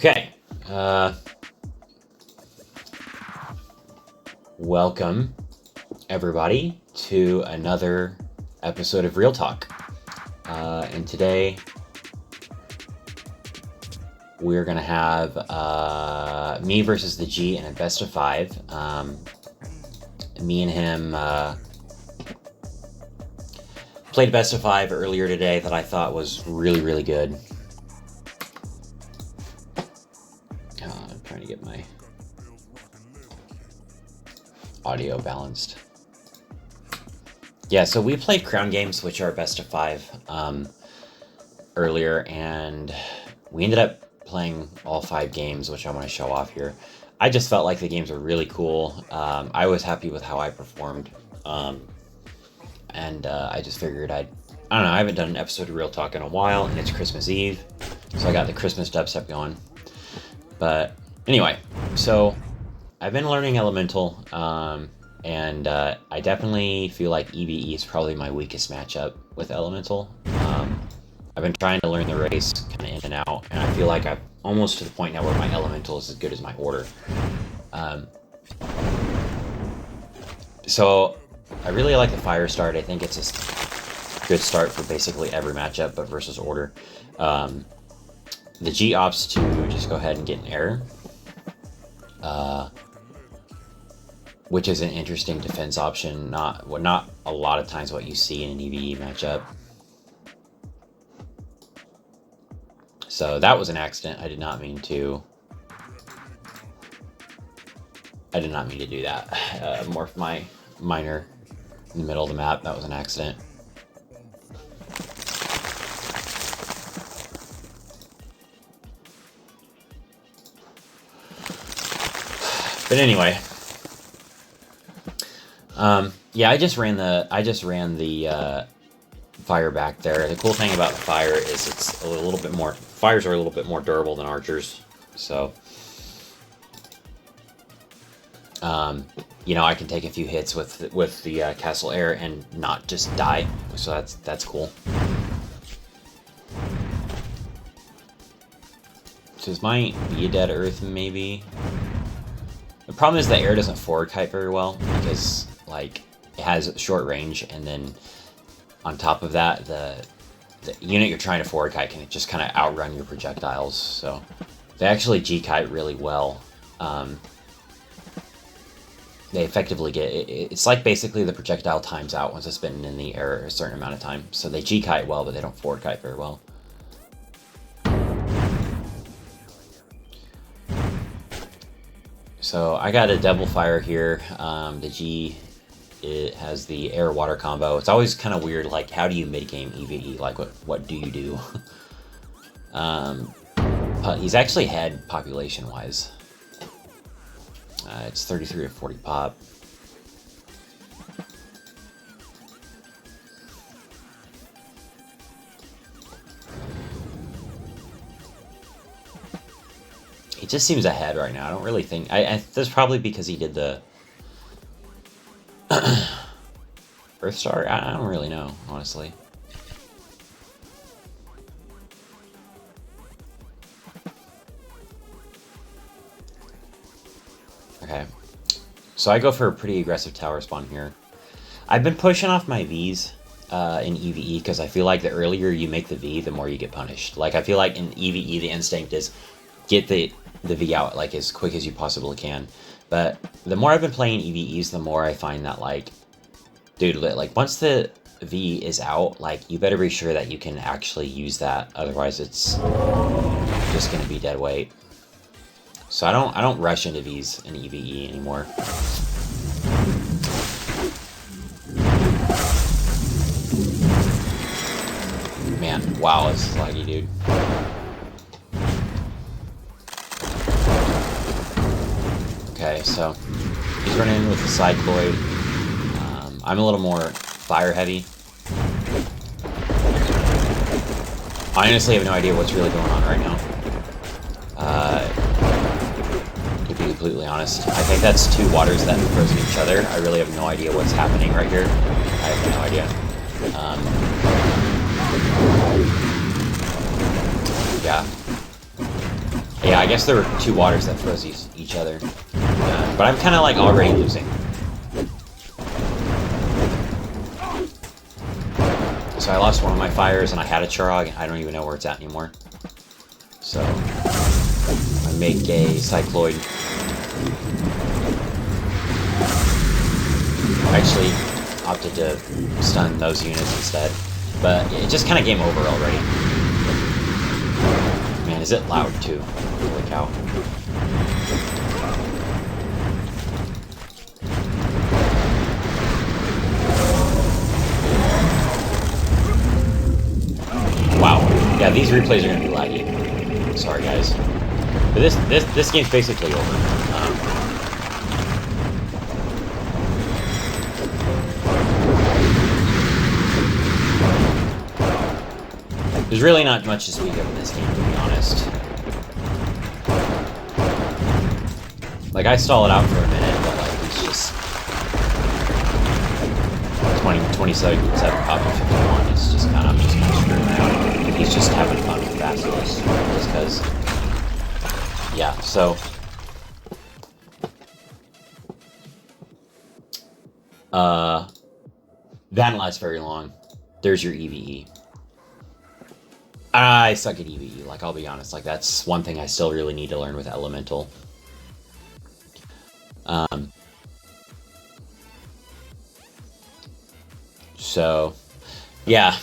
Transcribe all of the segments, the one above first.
Okay. Welcome, everybody, to another episode of Real Talk. And today, we're going to have me versus TheG in a best of 5. Me and him played a best of 5 earlier today that I thought was really, really good. I'm trying to get my audio balanced. Yeah, so we played Crown Games, which are best of 5 earlier, and we ended up playing all 5 games, which I want to show off here. I just felt like the games were really cool. I was happy with how I performed, and I just figured I don't know, I haven't done an episode of Real Talk in a while, and it's Christmas Eve, so I got the Christmas dubstep going. But anyway, so I've been learning Elemental, and I definitely feel like EVE is probably my weakest matchup with Elemental. I've been trying to learn the race kind of in and out, and I feel like I'm almost to the point now where my Elemental is as good as my Order. So I really like the Fire start. I think it's a good start for basically every matchup, but versus Order. The G opts to just go ahead and get an error, which is an interesting defense option. Not a lot of times what you see in an EVE matchup. So that was an accident. I did not mean to do that. Morph my miner in the middle of the map. That was an accident. But anyway, yeah, I just ran the fire back there. The cool thing about the fire is it's a little bit more. Fires are a little bit more durable than archers, so you know, I can take a few hits with the castle air and not just die. So that's cool. So this might be a dead earth, maybe. The problem is the air doesn't forward kite very well because, like, it has short range, and then on top of that, the unit you're trying to forward kite can just kind of outrun your projectiles. So they actually G-kite really well. They effectively get it's like basically the projectile times out once it's been in the air a certain amount of time. So they G-kite well, but they don't forward kite very well. So I got a double fire here. The G, it has the air water combo. It's always kind of weird, like, how do you mid game EVE? Like, what do you do? He's actually ahead population wise. It's 33 to 40 pop. He just seems ahead right now. I don't really think... that's probably because he did the... Earth Star? I don't really know, honestly. Okay. So I go for a pretty aggressive tower spawn here. I've been pushing off my Vs in EVE because I feel like the earlier you make the V, the more you get punished. Like, I feel like in EVE, the instinct is get the V out, like, as quick as you possibly can. But the more I've been playing EVEs, the more I find that, like, dude, like, once the V is out, like, you better be sure that you can actually use that. Otherwise, it's just gonna be dead weight. So I don't rush into Vs in EVE anymore. Man, wow, this is laggy, dude. Okay, so he's running in with the Cycloid. I'm a little more fire heavy. I honestly have no idea what's really going on right now. To be completely honest, I think that's 2 waters that are frozen each other. I really have no idea what's happening right here. I have no idea. Yeah. Yeah, I guess there were two waters that froze each other. But I'm kind of like already losing. So I lost one of my fires and I had a Charog. I don't even know where it's at anymore. So I make a Cycloid. I actually opted to stun those units instead. But it just kind of game over already. Man, is it loud too? Holy cow. Wow. Yeah, these replays are going to be laggy. Sorry, guys. But this game's basically over. There's really not much to speak of in this game, to be honest. Like, I stall it out for a minute, but like, it's just 27 copy 51. It's just kind of, I'm just kind of screwing around. He's just having fun with Basilisk, just because. Yeah, so. That didn't last very long. There's your EVE. I suck at EVE, like, I'll be honest. Like, that's one thing I still really need to learn with Elemental. So, yeah.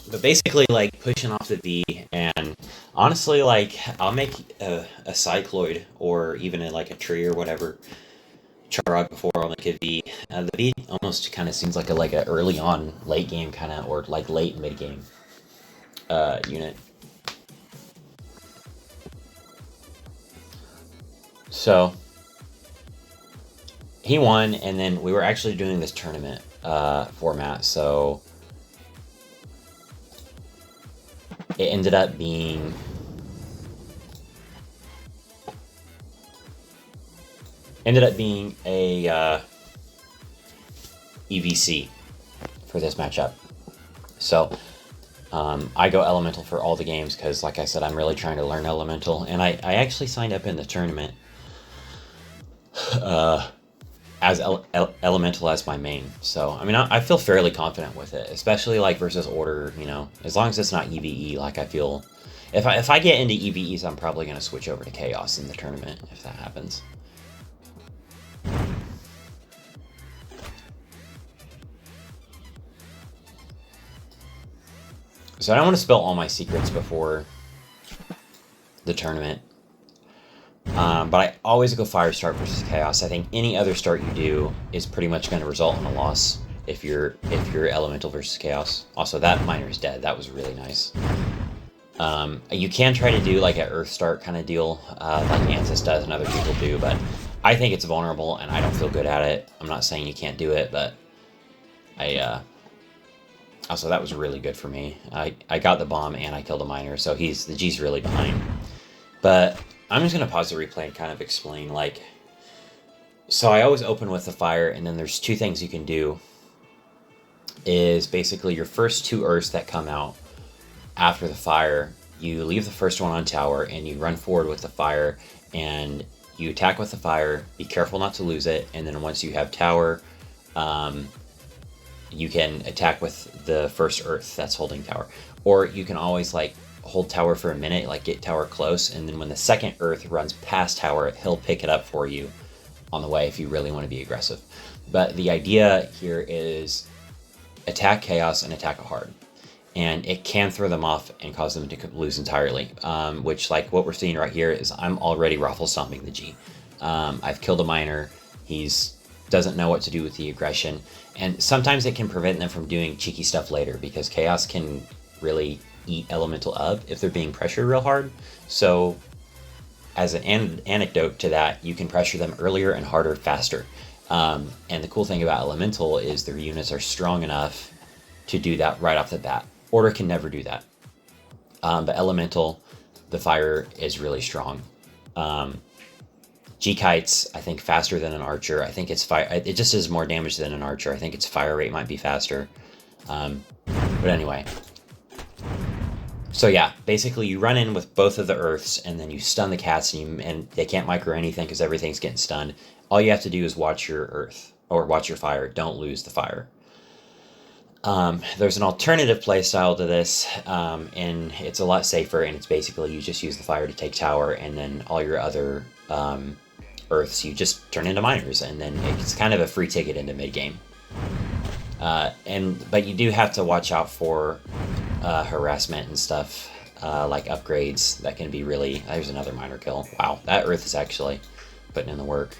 But basically, like, pushing off the V, and honestly, like, I'll make a Cycloid, or even like a tree or whatever, Charog before I'll make a V. The V almost kind of seems like a early on, late game kind of, or like late mid game unit. So he won, and then we were actually doing this tournament format, so it ended up being a EVC for this matchup. So I go Elemental for all the games because, like I said, I'm really trying to learn Elemental, and I actually signed up in the tournament as Elemental as my main. So, I mean, I feel fairly confident with it, especially like versus Order, you know, as long as it's not EVE. Like, I feel if I get into EVEs, I'm probably going to switch over to Chaos in the tournament if that happens. So I don't want to spill all my secrets before the tournament. But I always go Fire Start versus Chaos. I think any other start you do is pretty much going to result in a loss if you're Elemental versus Chaos. Also, that miner is dead. That was really nice. You can try to do like an Earth Start kind of deal, like Ansys does and other people do, but I think it's vulnerable and I don't feel good at it. I'm not saying you can't do it, but also, that was really good for me. I got the bomb and I killed a miner, so the G's really behind. But I'm just going to pause the replay and kind of explain, like... So I always open with the fire, and then there's two things you can do. Is basically your first two Earths that come out after the fire, you leave the first one on tower, and you run forward with the fire, and you attack with the fire, be careful not to lose it, and then once you have tower... you can attack with the first Earth that's holding tower. Or you can always, like, hold tower for a minute, like, get tower close, and then when the second Earth runs past tower, he'll pick it up for you on the way if you really want to be aggressive. But the idea here is attack Chaos and attack a hard. And it can throw them off and cause them to lose entirely, which, like, what we're seeing right here is I'm already Raffle Stomping the G. I've killed a miner. He's doesn't know what to do with the aggression, and sometimes it can prevent them from doing cheeky stuff later because Chaos can really eat Elemental up if they're being pressured real hard. So as an anecdote to that, you can pressure them earlier and harder faster. And the cool thing about Elemental is their units are strong enough to do that right off the bat. Order can never do that. But Elemental, the fire is really strong. G-Kite's, I think, faster than an Archer. I think it's fire. It just does more damage than an Archer. I think its fire rate might be faster. But anyway. So yeah, basically you run in with both of the earths, and then you stun the cats, and they can't micro anything because everything's getting stunned. All you have to do is watch your earth, or watch your fire. Don't lose the fire. There's an alternative playstyle to this, and it's a lot safer, and it's basically you just use the fire to take tower, and then all your other earths you just turn into miners, and then it's kind of a free ticket into mid-game. But you do have to watch out for harassment and stuff, like upgrades that can be really... There's another miner kill. Wow, that earth is actually putting in the work.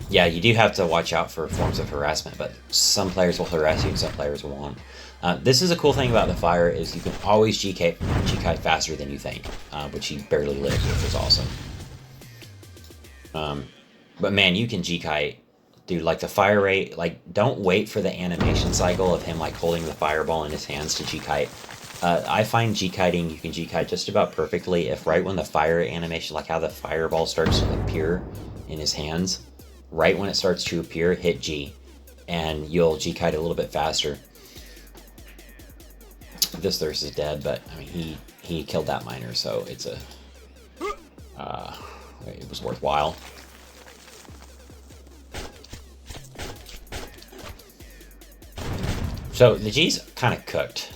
Yeah, you do have to watch out for forms of harassment, but some players will harass you and some players won't. This is a cool thing about the fire, is you can always G-kite faster than you think, which he barely lives, which is awesome. But man, you can G-kite. Dude, like the fire rate, like don't wait for the animation cycle of him like holding the fireball in his hands to G-kite. I find G-kiting, you can G-kite just about perfectly if right when the fire animation, like how the fireball starts to appear in his hands, right when it starts to appear, hit G, and you'll G-kite a little bit faster. This thirst is dead, but I mean he killed that miner, so it's a it was worthwhile. So the G's kind of cooked.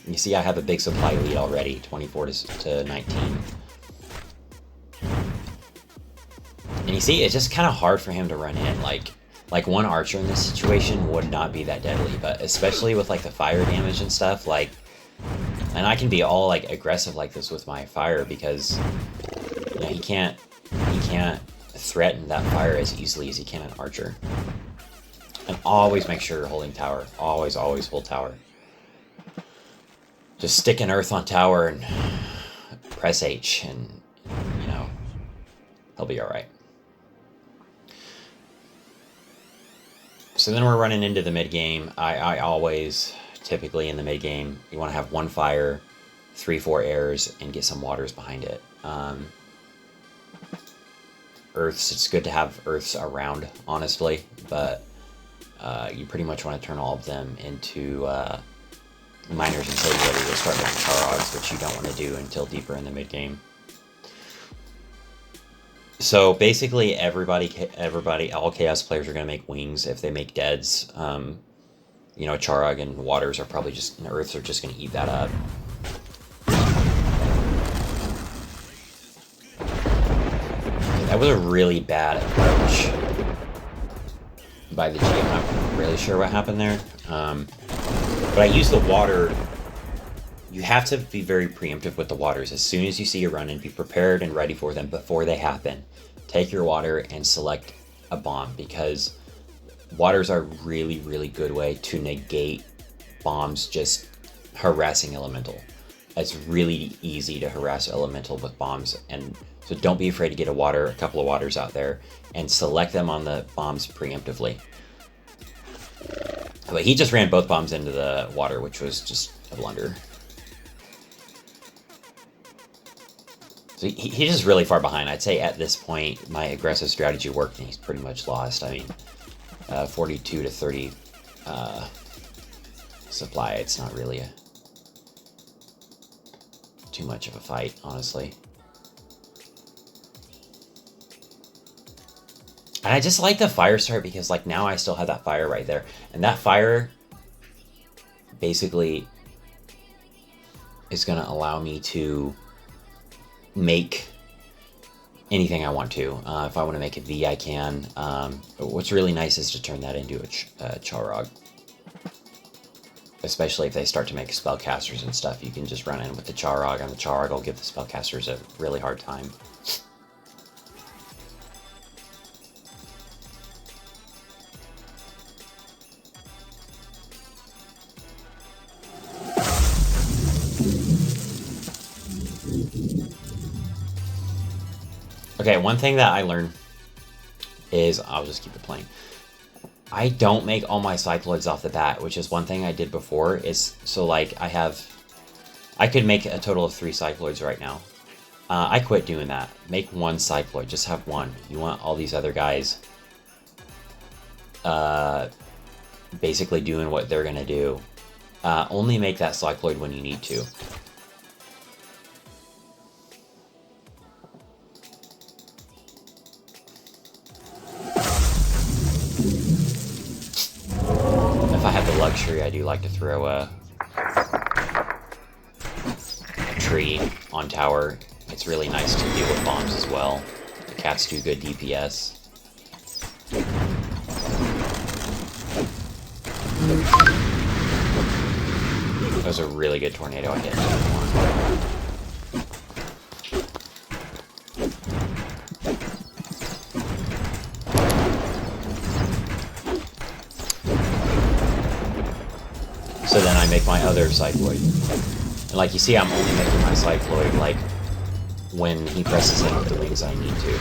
You see I have a big supply lead already, 24 to 19. And you see, it's just kind of hard for him to run in. Like one archer in this situation would not be that deadly, but especially with like the fire damage and stuff, like, and I can be all like aggressive like this with my fire because you know, he can't threaten that fire as easily as he can an archer. And always make sure you're holding tower. Always hold tower. Just stick an earth on tower and press H, and you know he'll be all right. So then we're running into the mid game. I always, typically in the mid game, you want to have one fire, 3-4 airs, and get some waters behind it. Earths, it's good to have earths around, honestly, but you pretty much want to turn all of them into miners until you're ready to start making Charogs, which you don't want to do until deeper in the mid game. So basically, everybody, all Chaos players are going to make wings. If they make deads, you know, Charog and waters are probably just, and earths are just going to eat that up. That was a really bad approach by the G. I'm not really sure what happened there. But I used the water. You have to be very preemptive with the waters. As soon as you see a run in, be prepared and ready for them before they happen. Take your water and select a bomb, because waters are a really, really good way to negate bombs just harassing elemental. It's really easy to harass elemental with bombs, and so don't be afraid to get a couple of waters out there and select them on the bombs preemptively. But he just ran both bombs into the water, which was just a blunder. So he's just really far behind. I'd say at this point, my aggressive strategy worked and he's pretty much lost. I mean, 42 to 30 supply, it's not really too much of a fight, honestly. And I just like the fire start because like now I still have that fire right there. And that fire basically is going to allow me to make anything I want to. If I want to make a V, I can. What's really nice is to turn that into a Charog. Especially if they start to make spellcasters and stuff, you can just run in with the Charog, and the Charog will give the spellcasters a really hard time. Okay, one thing that I learned is, I'll just keep it plain, I don't make all my cycloids off the bat, which is one thing I did before. Is so like I could make a total of 3 cycloids right now. I quit doing that. Make 1 cycloid, just have 1. You want all these other guys basically doing what they're gonna do. Only make that cycloid when you need to. If I have the luxury, I do like to throw a tree on tower. It's really nice to deal with bombs as well. The cats do good DPS. That was a really good tornado I hit. So then I make my other cycloid. And like you see, I'm only making my cycloid like when he presses in with the wings I need to.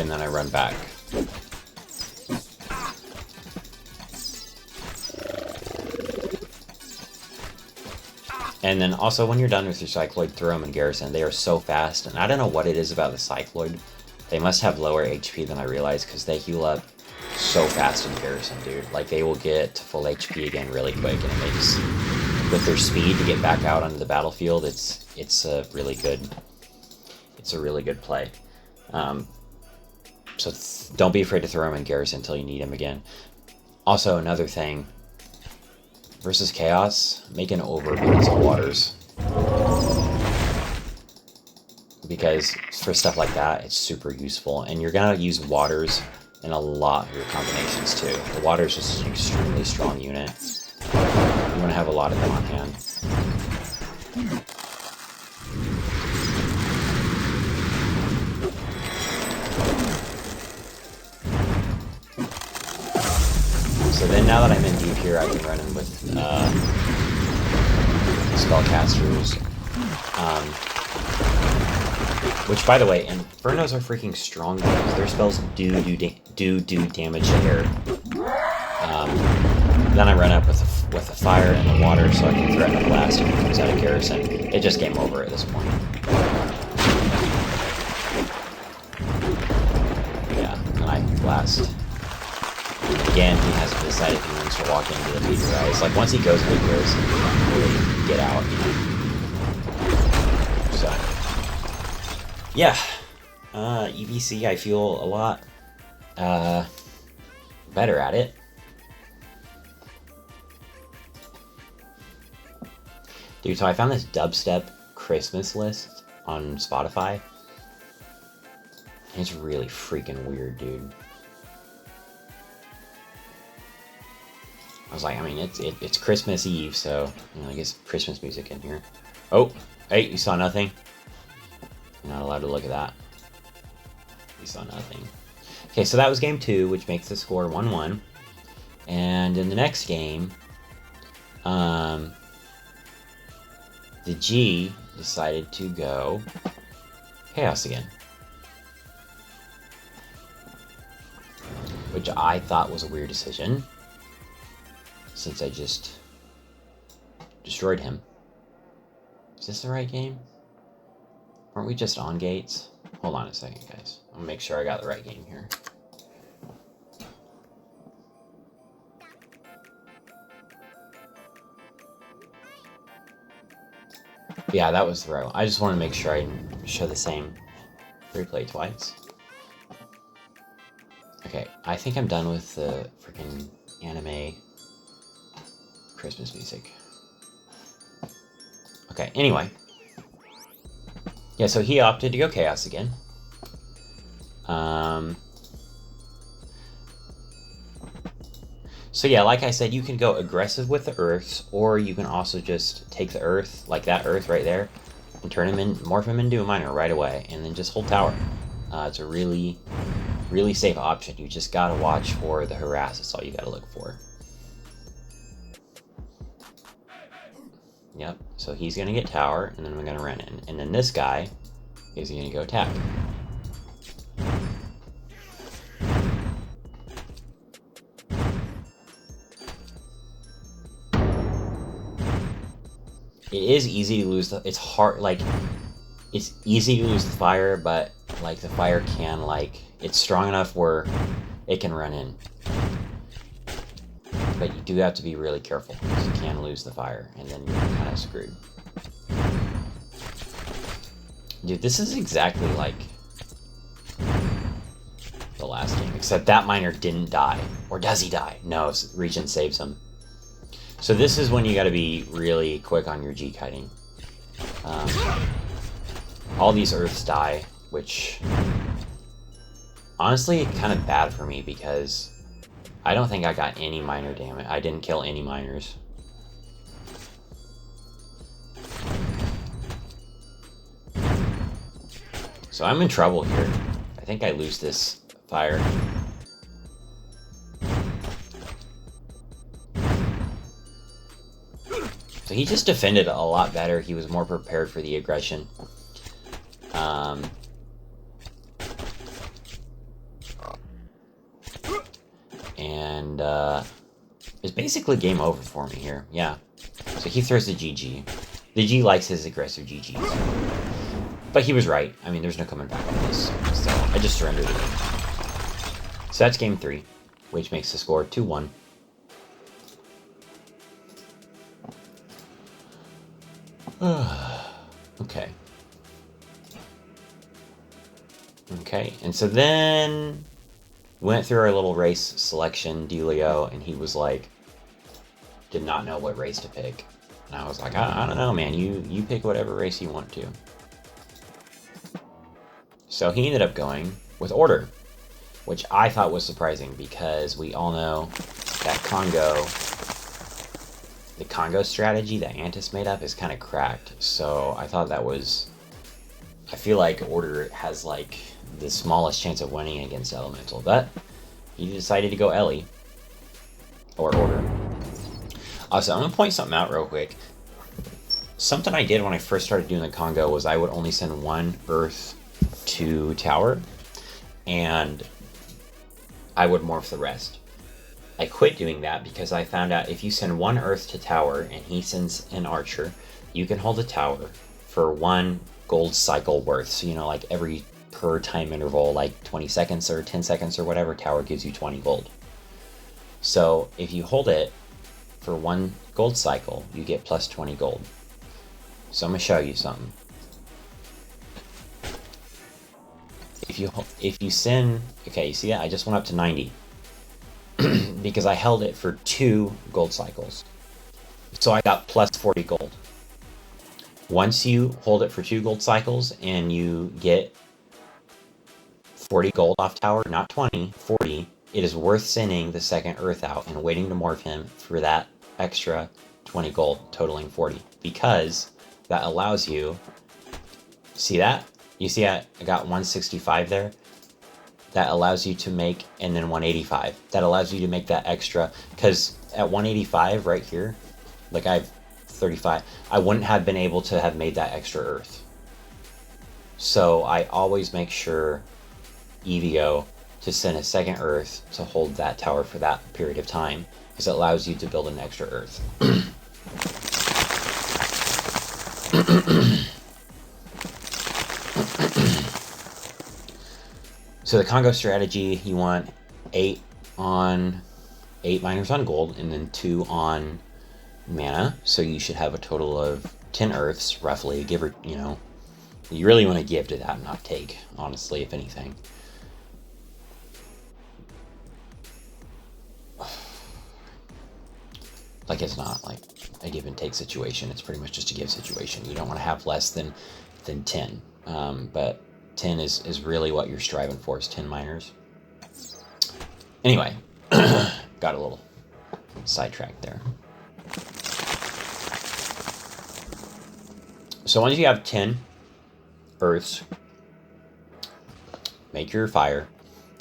And then I run back. And then also when you're done with your cycloid, throw them in garrison. They are so fast, and I don't know what it is about the cycloid. They must have lower HP than I realized, because they heal up so fast in garrison, dude. Like, they will get to full HP again really quick, and it makes, with their speed to get back out onto the battlefield, it's a really good play. So don't be afraid to throw them in garrison until you need them again. Also, another thing, versus Chaos, make an overabundance of waters. Because for stuff like that, it's super useful. And you're gonna use waters in a lot of your combinations too. The water is just an extremely strong unit. You want to have a lot of them on hand. So then now that I'm in deep here, I can run in with spellcasters. Which, by the way, Infernos are freaking strong because their spells do damage to air. Then I run up with the fire and the water so I can threaten a blast if it comes out of garrison. It just game over at this point. Yeah, and I blast. Again, he hasn't decided if he wants to walk into the meteor rise. Like, once he goes into garrison, he can't really get out, you know? So, yeah. EVC, I feel a lot better at it. Dude, so I found this dubstep Christmas list on Spotify. And it's really freaking weird, dude. I was like, I mean, it's Christmas Eve, so, you know, I guess Christmas music in here. Oh, hey, you saw nothing? You're not allowed to look at that. You saw nothing. Okay, so that was game 2, which makes the score 1-1. And in the next game, TheG decided to go Chaos again. Which I thought was a weird decision, since I just destroyed him. Is this the right game? Weren't we just on gates? Hold on a second, guys. I'll make sure I got the right game here. Yeah, that was the right one. I just want to make sure I show the same replay twice. Okay, I think I'm done with the freaking anime Christmas music. Okay, anyway. Yeah, so he opted to go Chaos again. So yeah, like I said, you can go aggressive with the Earths, or you can also just take the Earth, like that Earth right there, and turn him in, morph him into a miner right away, and then just hold tower. It's a really, really safe option. You just gotta watch for the harass. That's all you gotta look for. Yep, so he's gonna get tower, and then we're gonna run in. And then this guy is gonna go attack. It is easy to lose it's hard, like, it's easy to lose the fire, but, like, the fire can, like, it's strong enough where it can run in. But you do have to be really careful, because you can lose the fire, and then you're kind of screwed. Dude, this is exactly like the last game, except that miner didn't die. Or does he die? No, Regen saves him. So this is when you gotta be really quick on your G-kiting. All these earths die, which honestly kind of bad for me because I don't think I got any miner damage. I didn't kill any miners. So I'm in trouble here. I think I lose this fire. So he just defended a lot better. He was more prepared for the aggression. And it's basically game over for me here. Yeah. So he throws the GG. The G likes his aggressive GGs. But he was right. I mean, there's no coming back on this. So I just surrendered the game. So that's game 3, which makes the score 2-1. Okay. Okay, and so then went through our little race selection dealio, and he was like, did not know what race to pick. And I was like, I don't know, man. You pick whatever race you want to. So he ended up going with Order, which I thought was surprising because we all know that the Congo strategy that Antis made up is kind of cracked. So I thought that was, I feel like Order has like the smallest chance of winning against Elemental, but he decided to go Ellie or Order. Also, I'm gonna point something out real quick. Something I did when I first started doing the Congo was I would only send 1 Earth to tower, and I would morph the rest. I quit doing that because I found out if you send 1 Earth to tower and he sends an archer, you can hold a tower for 1 gold cycle worth. So, you know, like every per time interval, like 20 seconds or 10 seconds or whatever, tower gives you 20 gold. So if you hold it for 1 gold cycle, you get plus 20 gold. So I'm gonna show you something. If you send, okay, you see that? I just went up to 90 because I held it for 2 gold cycles. So I got plus 40 gold. Once you hold it for 2 gold cycles and you get 40 gold off tower, not 20, 40, it is worth sending the second Earth out and waiting to morph him for that extra 20 gold, totaling 40, because that allows you, see that? You see I got 165 there? That allows you to make, and then 185. That allows you to make that extra, because at 185 right here, like I have 35, I wouldn't have been able to have made that extra Earth. So I always make sure EVO to send a second Earth to hold that tower for that period of time, because it allows you to build an extra Earth. So the Congo strategy, you want 8 miners on gold and then 2 on mana. So you should have a total of 10 Earths, roughly. Give or, you know, you really want to give to that and not take, honestly, if anything. Like, it's not like a give and take situation. It's pretty much just a give situation. You don't want to have less than 10. But 10 is really what you're striving for, is 10 miners. Anyway, got a little sidetracked there. So once you have 10 Earths, make your fire,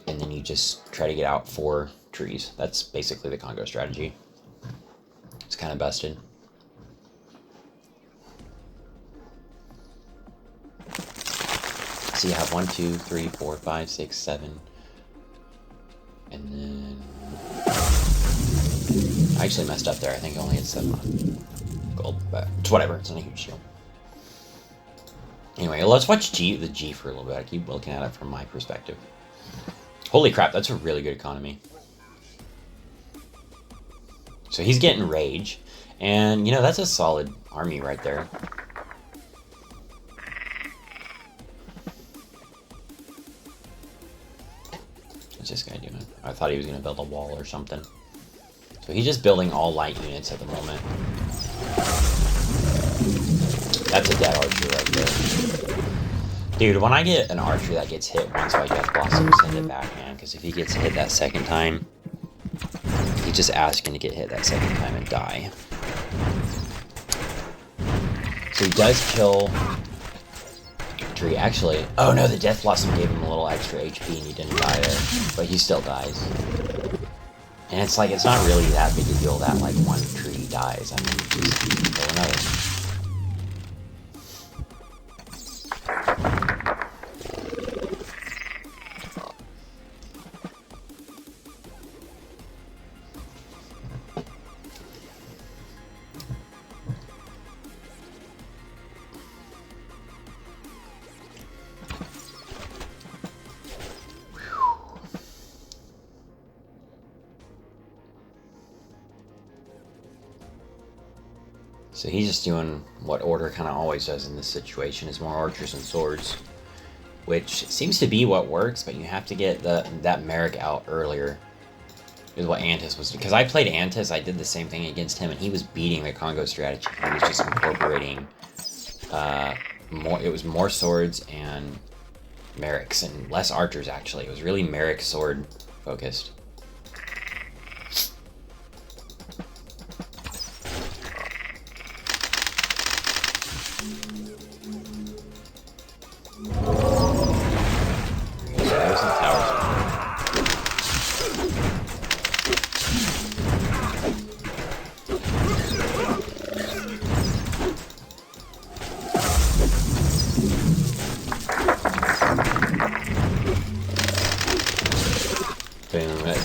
and then you just try to get out 4 trees. That's basically the Congo strategy. It's kind of busted. So you have 1, 2, 3, 4, 5, 6, 7, and then I actually messed up there. I think I only had 7 on gold, but it's whatever. It's not a huge deal. Anyway, let's watch the G for a little bit. I keep looking at it from my perspective. Holy crap, that's a really good economy. So he's getting rage. And, you know, that's a solid army right there. What's this guy doing? I thought he was going to build a wall or something. So he's just building all light units at the moment. That's a dead archer right there. Dude, when I get an archer that gets hit once by Death Blossom, send it back, man. Because if he gets hit that second time, he's just asking to get hit that second time and die. So he does kill Tree. Actually, oh no, the Death Blossom gave him a little extra HP and he didn't die there. But he still dies. And it's like, it's not really that big a deal that like one tree dies. I mean, just kill another. So he's just doing what Order kind of always does in this situation, is more archers and swords. Which seems to be what works, but you have to get that Merrick out earlier. Is what Antis was doing. Because I played Antis, I did the same thing against him, and he was beating the Congo strategy. He was just incorporating more swords and Merricks, and less archers actually. It was really Merrick sword focused.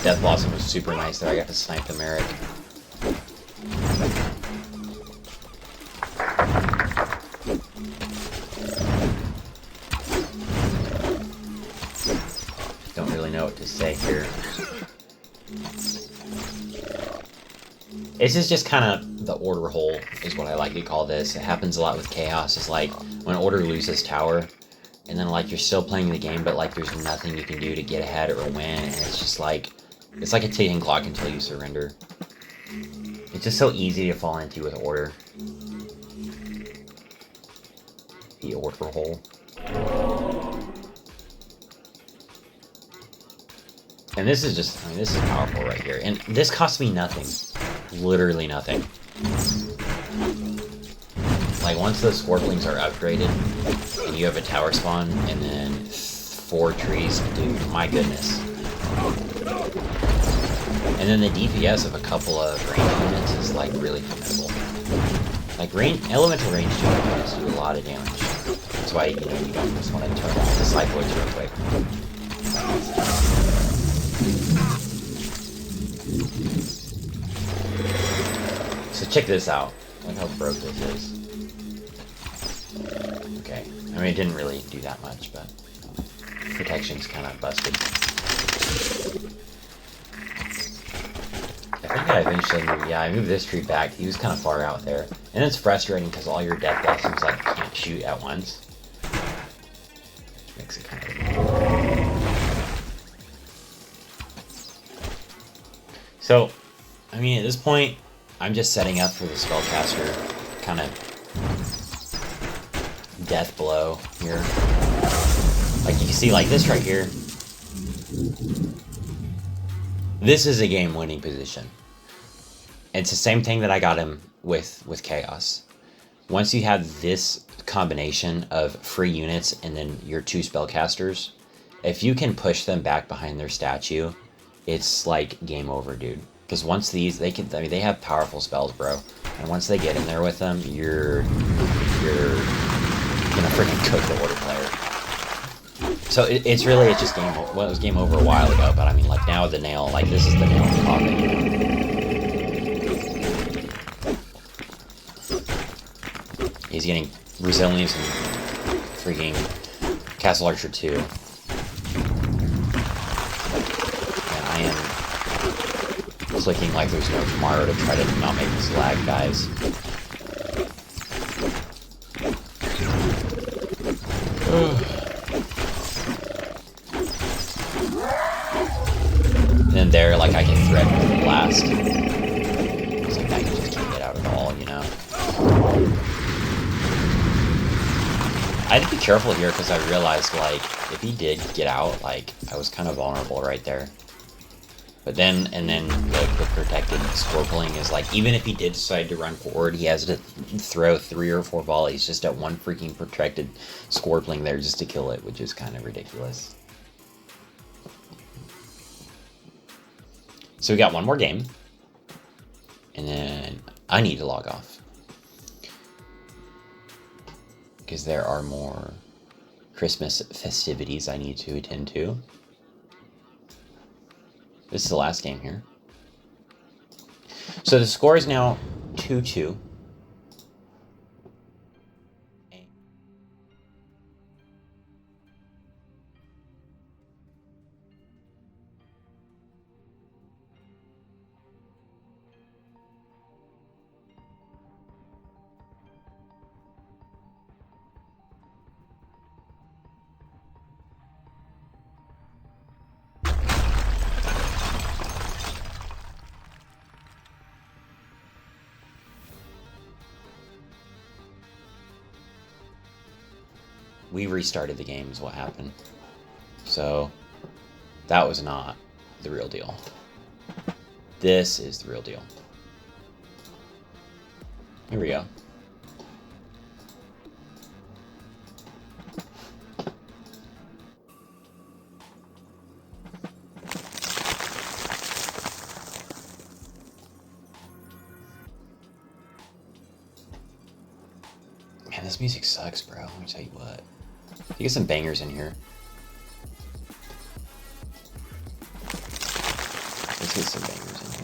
Death Blossom was super nice there. I got to snipe the Merrick. Don't really know what to say here. This is just kind of the Order hole, is what I like to call this. It happens a lot with Chaos. It's like when Order loses tower, and then like you're still playing the game, but like there's nothing you can do to get ahead or win, and it's just like, it's like a ticking clock until you surrender. It's just so easy to fall into with Order. The Order hole. And this is just, I mean, this is powerful right here. And this costs me nothing. Literally nothing. Like, once those Scorplings are upgraded, and you have a tower spawn, and then 4 trees, dude, my goodness. And then the DPS of a couple of range units is, like, really formidable. Like, elemental range units do a lot of damage. That's why, you know, you don't just want to turn off the Cycloids real quick. So check this out. Look how broke this is. Okay. I mean, it didn't really do that much, but protection's kind of busted. I think I eventually moved, yeah, I moved this tree back. He was kind of far out there. And it's frustrating because all your Death Blossoms, like, can't shoot at once. Which makes it kind of... So, I mean, at this point, I'm just setting up for the Spellcaster kind of death blow here. Like, you can see, like, this right here. This is a game-winning position. It's the same thing that I got him with Chaos. Once you have this combination of free units and then your 2 Spellcasters, if you can push them back behind their statue, it's like game over, dude. Because once these, they can, I mean, they have powerful spells, bro. And once they get in there with them, you're gonna freaking cook the Order player. So it's just game over. Well, it was game over a while ago, but I mean, like, now the nail, like, this is the nail in the coffin, you know? He's getting Resilience and freaking Castle Archer 2. And I am clicking like there's no tomorrow to try to not make this lag, guys. And then there, like, I can threaten with a blast. It's like, I just can't get out at all, you know? I had to be careful here because I realized, like, if he did get out, like, I was kind of vulnerable right there. But then, the protected scorpling is like, even if he did decide to run forward, he has to throw 3 or 4 volleys just at one freaking protected scorpling there just to kill it, which is kind of ridiculous. So we got one more game, and then I need to log off because there are more Christmas festivities I need to attend to. This is the last game here. So the score is now 2-2. We restarted the game is what happened. So that was not the real deal. This is the real deal. Here we go. Man, this music sucks, bro. Let me tell you what. You get some bangers in here. Let's get some bangers in here.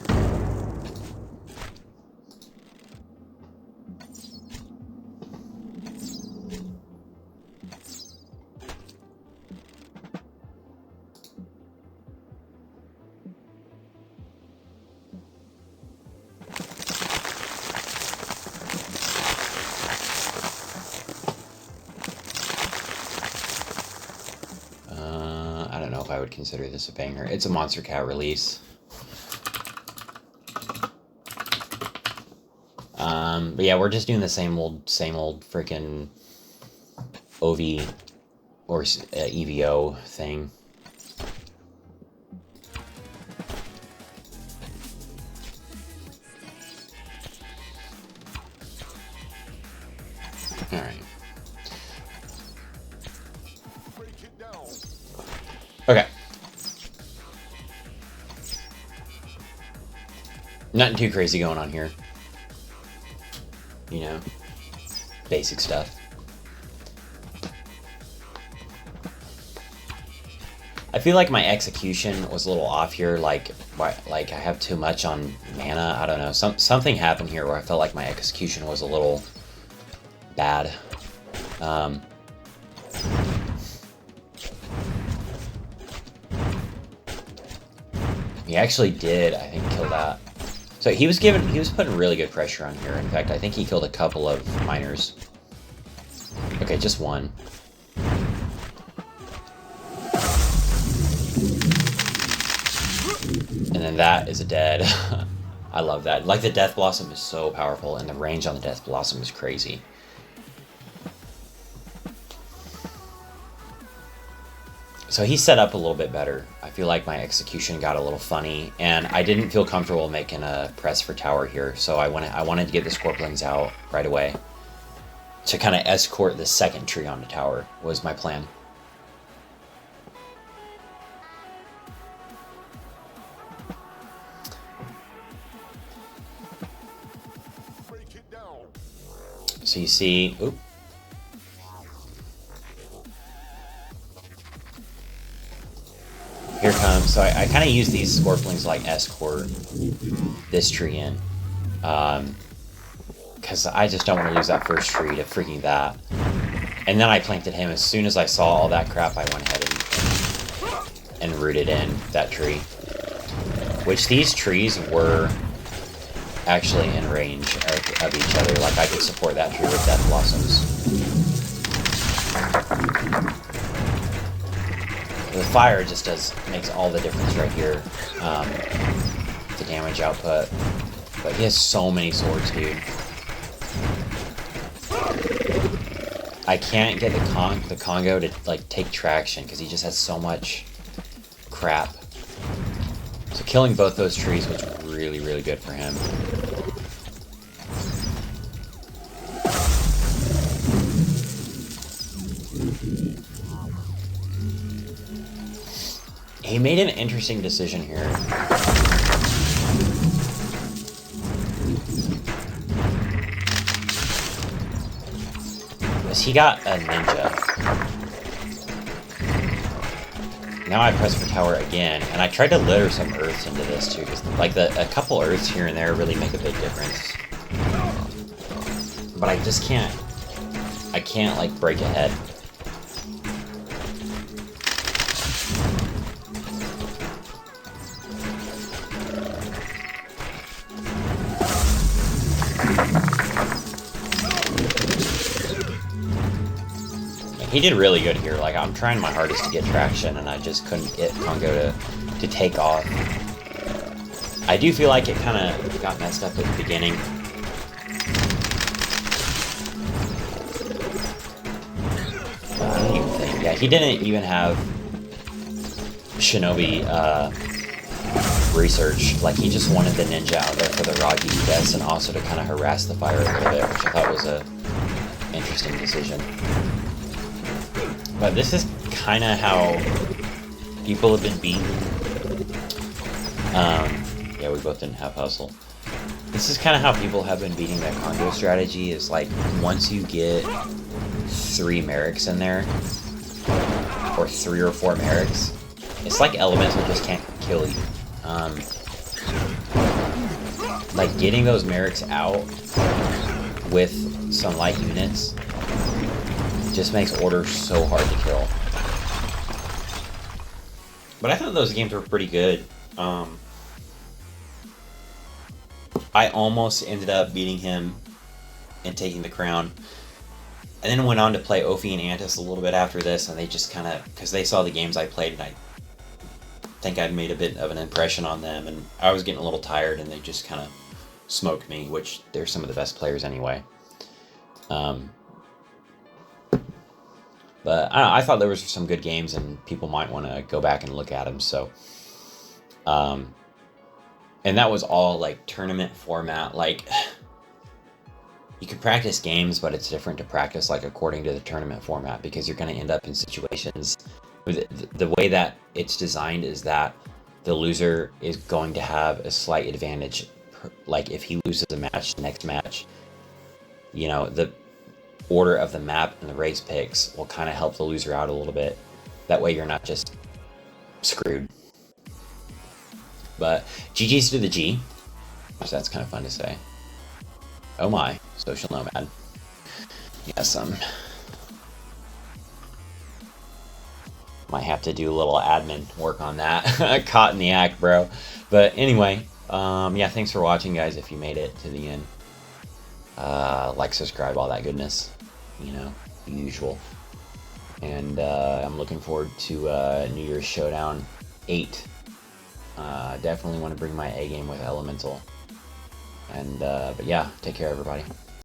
I don't know if I would consider this a banger. It's a Monster Cat release. But yeah, we're just doing the same old freaking OV or EVO thing. All right. Okay. Nothing too crazy going on here. You know, basic stuff. I feel like my execution was a little off here. Like I have too much on mana. I don't know. Something happened here where I felt like my execution was a little bad. He actually did, I think, kill that. So he was putting really good pressure on here. In fact, I think he killed a couple of miners. Okay, just one. And then that is a dead. I love that. Like, the Death Blossom is so powerful, and the range on the Death Blossom is crazy. So he set up a little bit better. I feel like my execution got a little funny, and I didn't feel comfortable making a press for tower here, so I wanted to get the Scorpions out right away to kind of escort the second tree onto tower, was my plan. So you see, oop. Here comes, so I kind of use these Scorplings like escort this tree in. Because I just don't want to lose that first tree to freaking that. And then I planted him. As soon as I saw all that crap, I went ahead and rooted in that tree. Which these trees were actually in range of each other. Like, I could support that tree with Death Blossoms. The fire just makes all the difference right here. The damage output. But he has so many swords, dude. I can't get the Congo to, like, take traction because he just has so much crap. So killing both those trees was really, really good for him. He made an interesting decision here. He got a ninja. Now I press for tower again, and I tried to litter some earths into this too, because like a couple earths here and there really make a big difference. But I just can't. I can't like break ahead. He did really good here. Like, I'm trying my hardest to get traction, and I just couldn't get Congo to take off. I do feel like it kind of got messed up at the beginning. I don't even think. Yeah, he didn't even have Shinobi research. Like, he just wanted the ninja out there for the raw DPS and also to kind of harass the fire a little bit, which I thought was a interesting decision. But this is kind of how people have been beaten. Yeah, we both didn't have hustle. This is kind of how people have been beating that Congo strategy, is like, once you get 3 Merrics in there, or 3 or 4 Merrics, it's like Elemental just can't kill you. Like, getting those Merrics out with some light units just makes Order so hard to kill. But I thought those games were pretty good. I almost ended up beating him and taking the crown. And then went on to play Ophi and Antis a little bit after this, and they just kind of, because they saw the games I played, and I think I'd made a bit of an impression on them, and I was getting a little tired, and they just kind of smoked me, which they're some of the best players anyway. But I thought there was some good games, and people might want to go back and look at them. So, and that was all like tournament format. Like, you can practice games, but it's different to practice like according to the tournament format, because you're going to end up in situations. The way that it's designed is that the loser is going to have a slight advantage. Like, if he loses a match, the next match, you know, the order of the map and the race picks will kind of help the loser out a little bit. That way you're not just screwed. But GG's to the G, so that's kind of fun to say. Oh my, social nomad. Yes, might have to do a little admin work on that. Caught in the act, bro. But anyway, yeah, thanks for watching, guys, if you made it to the end. Like, subscribe, all that goodness, you know, the usual. And I'm looking forward to New Year's Showdown 8. Definitely want to bring my A game with Elemental. And but yeah, take care, everybody.